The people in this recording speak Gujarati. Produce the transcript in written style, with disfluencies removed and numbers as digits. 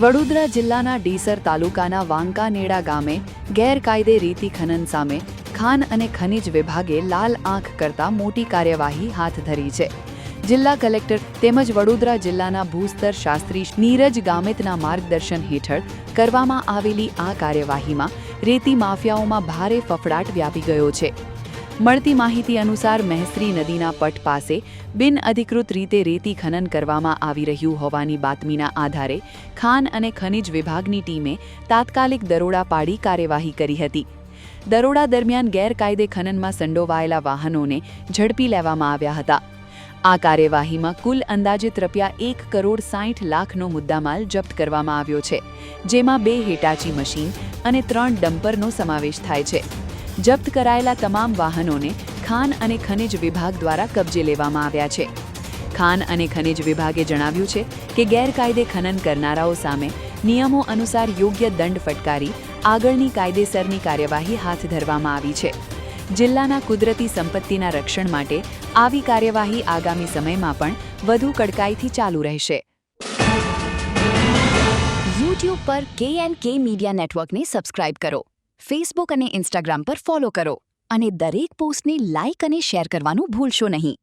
વડોદરા જિલ્લાના ડીસર તાલુકાના વાંકાનેડા ગામે ગેરકાયદે રેતી ખનન સામે ખાન અને ખનિજ વિભાગે લાલ આંખ કરતા મોટી કાર્યવાહી હાથ ધરી છે. જિલ્લા કલેક્ટર તેમજ વડોદરા જિલ્લાના ભૂસ્તર શાસ્ત્રી નીરજ ગામિતના માર્ગદર્શન હેઠળ કરવામાં આવેલી આ કાર્યવાહીમાં રેતી માફિયાઓમાં ભારે ફફડાટ વ્યાપી ગયો છે. મળતી માહિતી અનુસાર મહેસરી નદીના પટ પાસે બિનઅધિકૃત રીતે રેતી ખનન કરવામાં આવી રહ્યું હોવાની બાતમીના આધારે ખાન અને ખનિજ વિભાગની ટીમે તાત્કાલિક દરોડા પાડી કાર્યવાહી કરી હતી. દરોડા દરમિયાન ગેરકાયદે ખનનમાં સંડોવાયેલા વાહનોને ઝડપી લેવામાં આવ્યા હતા. આ કાર્યવાહીમાં કુલ અંદાજિત ₹1,60,60,00,000નો મુદ્દામાલ જપ્ત કરવામાં આવ્યો છે, જેમાં 2 હિટાચી મશીન અને 3 ડમ્પરનો સમાવેશ થાય છે. જપ્ત કરાયેલા તમામ વાહનોને ખાન અને ખનિજ વિભાગ દ્વારા કબજે લેવામાં આવ્યા છે. ખાન અને ખનિજ વિભાગે જણાવ્યું છે કે ગેરકાયદે ખનન કરનારાઓ સામે નિયમો અનુસાર યોગ્ય દંડ ફટકારી આગળની કાયદેસરની કાર્યવાહી હાથ ધરવામાં આવી છે. જિલ્લાના કુદરતી સંપત્તિના રક્ષણ માટે આવી કાર્યવાહી આગામી સમયમાં પણ વધુ કડકાઈથી ચાલુ રહેશે. YouTube પર KNK મીડિયા નેટવર્કને સબસ્ક્રાઇબ કરો, ફેસબુક અને ઇન્સ્ટાગ્રામ પર ફોલો કરો અને દરેક પોસ્ટને લાઇક અને શેર કરવાનું ભૂલશો નહીં.